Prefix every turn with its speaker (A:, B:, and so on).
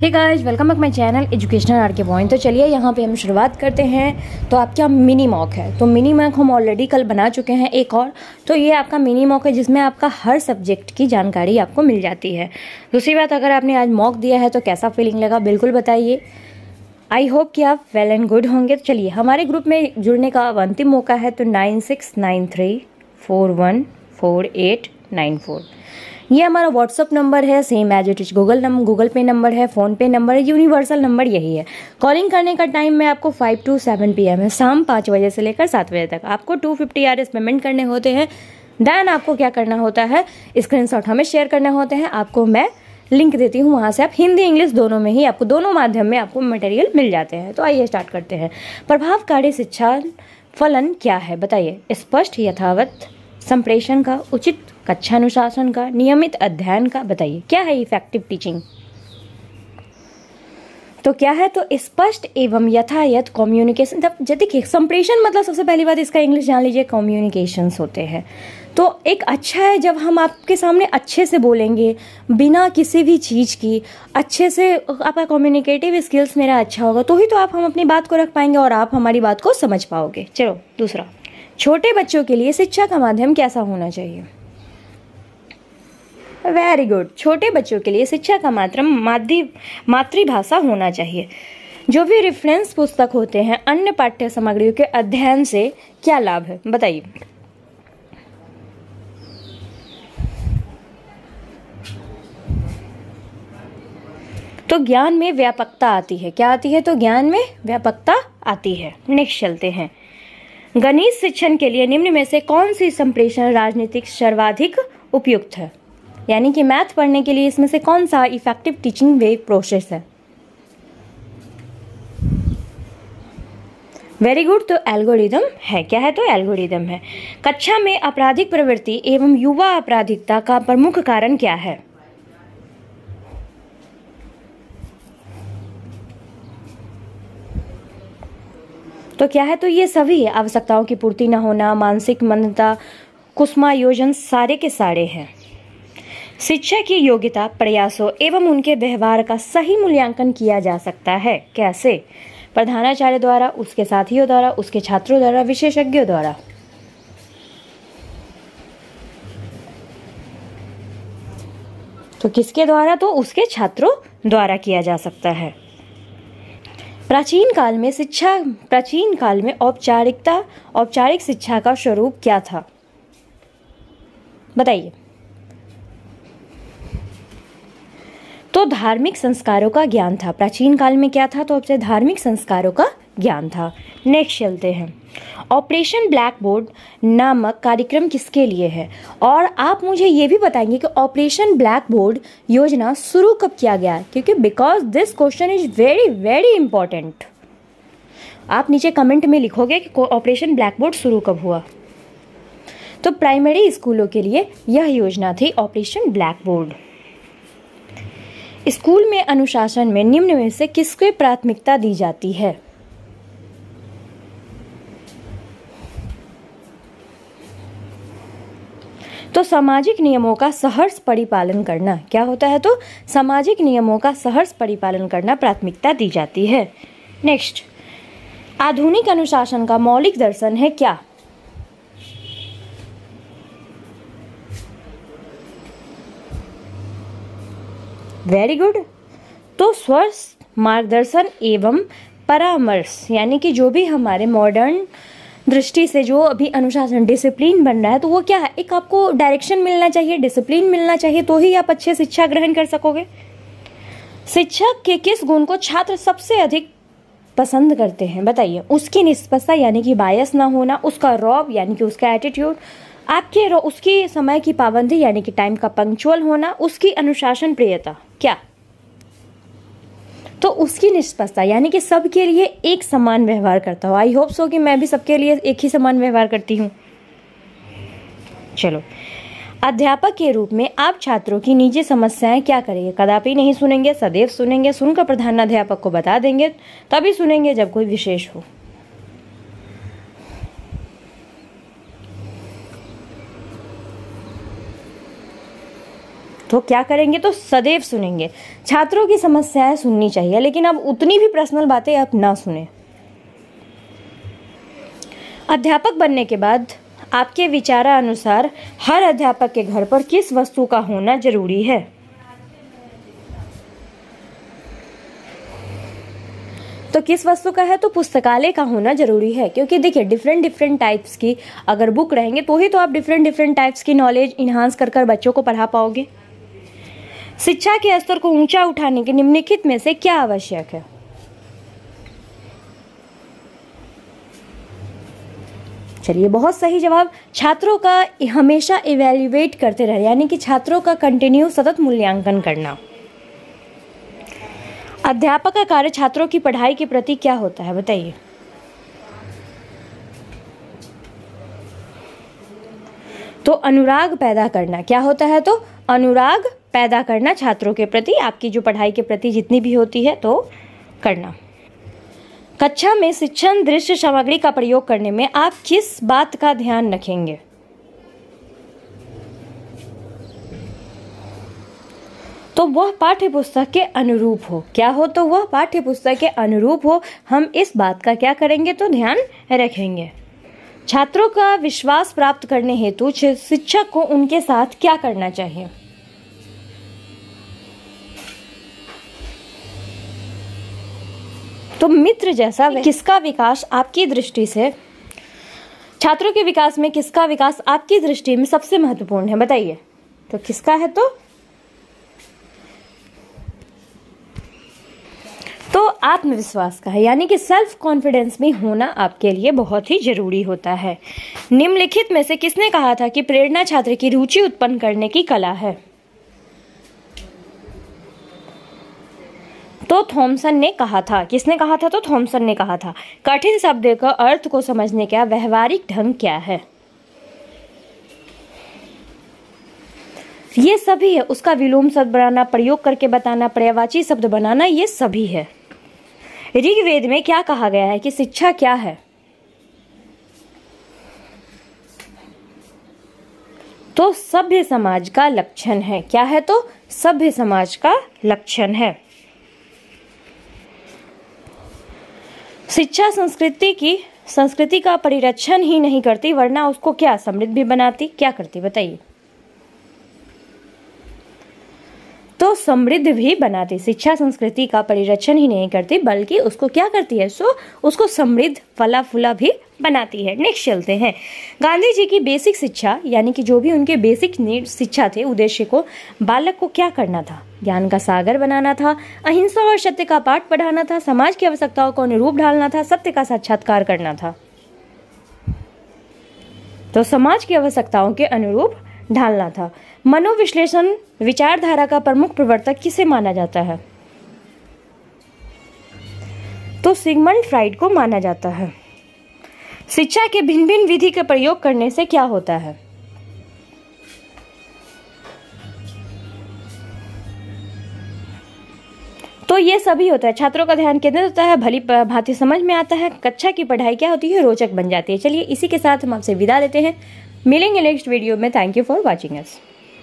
A: Hey guys, welcome back my channel educational R K point. तो चलिए यहाँ पे हम शुरुआत करते हैं। तो आपका मिनी मॉक है, तो मिनी मॉक हम ऑलरेडी कल बना चुके हैं एक और। तो ये आपका मिनी मॉक है जिसमें आपका हर सब्जेक्ट की जानकारी आपको मिल जाती है। दूसरी बात, अगर आपने आज मॉक दिया है तो कैसा फीलिंग लगा बिल्कुल बताइए। आई होप कि आप वेल एंड गुड होंगे। तो चलिए, हमारे ग्रुप में जुड़ने का अब अंतिम मौका है। तो 9693414894 ये हमारा व्हाट्सअप नंबर है, same as it is Google Pay number है, फ़ोन पे नंबर है, यूनिवर्सल नंबर यही है। कॉलिंग करने का टाइम में आपको 5 to 7 PM है, शाम 5 बजे से लेकर 7 बजे तक। आपको 250 RS पेमेंट करने होते हैं। देन आपको क्या करना होता है, स्क्रीनशॉट हमें शेयर करने होते हैं। आपको मैं लिंक देती हूँ, वहाँ से आप हिंदी इंग्लिश दोनों में ही आपको दोनों माध्यम में आपको मटेरियल मिल जाते हैं। तो आइए स्टार्ट करते हैं। प्रभावकारी शिक्षा फलन क्या है बताइए। स्पष्ट, यथावत, संप्रेषण का, उचित कक्षानुशासन का, नियमित अध्ययन का। बताइए क्या है इफेक्टिव टीचिंग। तो क्या है, तो स्पष्ट एवं यथायथ कम्युनिकेशन। देखिए, संप्रेषण मतलब सबसे पहली बात इसका इंग्लिश जान लीजिए, कम्युनिकेशंस होते हैं। तो एक अच्छा है जब हम आपके सामने अच्छे से बोलेंगे बिना किसी भी चीज़ की, अच्छे से आपका कम्युनिकेटिव स्किल्स मेरा अच्छा होगा तो ही तो आप हम अपनी बात को रख पाएंगे और आप हमारी बात को समझ पाओगे। चलो दूसरा, छोटे बच्चों के लिए शिक्षा का माध्यम कैसा होना चाहिए। वेरी गुड, छोटे बच्चों के लिए शिक्षा का मातृभाषा होना चाहिए। जो भी रेफरेंस पुस्तक होते हैं, अन्य पाठ्य सामग्रियों के अध्ययन से क्या लाभ है बताइए। तो ज्ञान में व्यापकता आती है। क्या आती है, तो ज्ञान में व्यापकता आती है। नेक्स्ट चलते हैं। गणित शिक्षण के लिए निम्न में से कौन सी संप्रेषण राजनीतिक सर्वाधिक उपयुक्त है। यानी कि मैथ पढ़ने के लिए इसमें से कौन सा इफेक्टिव टीचिंग वे प्रोसेस है। वेरी गुड, तो एल्गोरिदम है। क्या है, तो एल्गोरिदम है। कक्षा में आपराधिक प्रवृत्ति एवं युवा आपराधिकता का प्रमुख कारण क्या है। तो क्या है, तो ये सभी आवश्यकताओं की पूर्ति न होना, मानसिक मंदता, कुसुमायोजन सारे के सारे हैं। शिक्षा की योग्यता, प्रयासों एवं उनके व्यवहार का सही मूल्यांकन किया जा सकता है। कैसे, प्रधानाचार्य द्वारा, उसके साथियों द्वारा, उसके छात्रों द्वारा, विशेषज्ञों द्वारा। तो किसके द्वारा, तो उसके छात्रों द्वारा किया जा सकता है। प्राचीन काल में औपचारिक शिक्षा का स्वरूप क्या था बताइए। तो धार्मिक संस्कारों का ज्ञान था। प्राचीन काल में क्या था, तो धार्मिक संस्कारों का ज्ञान था। नेक्स्ट चलते हैं। ऑपरेशन ब्लैक बोर्ड नामक कार्यक्रम किसके लिए है। और आप मुझे ये भी बताएंगे कि ऑपरेशन ब्लैक बोर्ड योजना शुरू कब किया गया, क्योंकि because this question is very very important. आप नीचे कमेंट में लिखोगे कि ऑपरेशन ब्लैक बोर्ड शुरू कब हुआ। तो प्राइमरी स्कूलों के लिए यह योजना थी ऑपरेशन ब्लैक बोर्ड। स्कूल में अनुशासन में निम्न में से किसको प्राथमिकता दी जाती है। तो सामाजिक नियमों का सहर्ष परिपालन करना। क्या होता है, तो सामाजिक नियमों का सहर्ष परिपालन करना प्राथमिकता दी जाती है। नेक्स्ट, आधुनिक अनुशासन का मौलिक दर्शन है क्या। वेरी गुड, तो स्वस्थ मार्गदर्शन एवं परामर्श, यानी कि जो भी हमारे मॉडर्न दृष्टि से जो अभी अनुशासन डिसिप्लिन बन रहा है, तो वो क्या है, एक आपको डायरेक्शन मिलना चाहिए, डिसिप्लिन मिलना चाहिए, तो ही आप अच्छे शिक्षा ग्रहण कर सकोगे। शिक्षक के किस गुण को छात्र सबसे अधिक पसंद करते हैं बताइए। उसकी निष्पक्षता यानी कि बायस ना होना, उसका रौब यानी कि उसका एटीट्यूड, उसकी समय की पाबंदी यानी कि टाइम का पंक्चुअल होना, उसकी अनुशासन प्रियता। क्या, तो उसकी निष्पक्षता यानी कि सबके लिए एक समान व्यवहार करता हो। आई होप सो कि मैं भी सबके लिए एक ही समान व्यवहार करती हूँ। चलो, अध्यापक के रूप में आप छात्रों की निजी समस्याएं क्या करेंगे। कदापि नहीं सुनेंगे, सदैव सुनेंगे, सुनकर प्रधानाध्यापक को बता देंगे, तभी सुनेंगे जब कोई विशेष हो। तो क्या करेंगे, तो सदैव सुनेंगे। छात्रों की समस्याएं सुननी चाहिए, लेकिन अब उतनी भी पर्सनल बातें आप ना सुने। अध्यापक बनने के बाद आपके विचारानुसार हर अध्यापक के घर पर किस वस्तु का होना जरूरी है? तो किस वस्तु का है, तो पुस्तकालय का होना जरूरी है, क्योंकि देखिए डिफरेंट टाइप्स की अगर बुक रहेंगे तो ही तो आप डिफरेंट टाइप्स की नॉलेज इन्हांस कर बच्चों को पढ़ा पाओगे। शिक्षा के स्तर को ऊंचा उठाने के निम्नलिखित में से क्या आवश्यक है? चलिए, बहुत सही जवाब, छात्रों का हमेशा इवैल्यूएट करते रहे, यानी कि छात्रों का कंटिन्यू सतत मूल्यांकन करना। अध्यापक का कार्य छात्रों की पढ़ाई के प्रति क्या होता है, बताइए। तो अनुराग पैदा करना। क्या होता है, तो अनुराग पैदा करना छात्रों के प्रति, आपकी जो पढ़ाई के प्रति जितनी भी होती है तो करना। कक्षा में शिक्षण दृश्य सामग्री का प्रयोग करने में आप किस बात का ध्यान रखेंगे? तो वह पाठ्य पुस्तक के अनुरूप हो। क्या हो, तो वह पाठ्य पुस्तक के अनुरूप हो। हम इस बात का क्या करेंगे, तो ध्यान रखेंगे। छात्रों का विश्वास प्राप्त करने हेतु शिक्षक को उनके साथ क्या करना चाहिए? तो मित्र जैसा किसका विकास आपकी दृष्टि से, छात्रों के विकास में किसका विकास आपकी दृष्टि में सबसे महत्वपूर्ण है, बताइए। तो किसका है, तो आत्मविश्वास का है, यानी कि सेल्फ कॉन्फिडेंस में होना आपके लिए बहुत ही जरूरी होता है। निम्नलिखित में से किसने कहा था कि प्रेरणा छात्र की रुचि उत्पन्न करने की कला है? तो थॉमसन ने कहा था। किसने कहा था, तो थॉमसन ने कहा था। कठिन शब्द का अर्थ को समझने का व्यवहारिक ढंग क्या है? ये सभी है, उसका विलोम शब्द बनाना, प्रयोग करके बताना, पर्यायवाची शब्द बनाना, ये सभी है। ऋग्वेद में क्या कहा गया है कि शिक्षा क्या है? तो सभ्य समाज का लक्षण है। क्या है, तो सभ्य समाज का लक्षण है। शिक्षा संस्कृति का परिरक्षण ही नहीं करती, वरना उसको क्या समृद्ध भी बनाती। क्या करती, बताइए। तो समृद्ध भी बनाती। शिक्षा संस्कृति का परिरक्षण ही नहीं करती, बल्कि उसको क्या करती है, उसको समृद्ध फला फूला भी बनाती है। नेक्स्ट चलते हैं। गांधी जी की बेसिक शिक्षा, यानी कि जो भी उनके बेसिक नीड शिक्षा थे, उद्देश्य को बालक को क्या करना था? ज्ञान का सागर बनाना था, अहिंसा और सत्य का पाठ पढ़ाना था, समाज की आवश्यकताओं को अनुरूप ढालना था, सत्य का साक्षात्कार करना था। तो समाज की आवश्यकताओं के अनुरूप ढालना था। मनोविश्लेषण विचारधारा का प्रमुख प्रवर्तक किसे माना जाता है? तो सिगमंड फ्राइड को माना जाता है। शिक्षा के भिन्न भिन्न विधि के प्रयोग करने से क्या होता है? तो ये सभी होता है। छात्रों का ध्यान केंद्रित होता है, भली भांति समझ में आता है, कक्षा की पढ़ाई क्या होती है, रोचक बन जाती है। चलिए, इसी के साथ हम आपसे विदा लेते हैं। मिलेंगे नेक्स्ट वीडियो में। Thank you for watching us.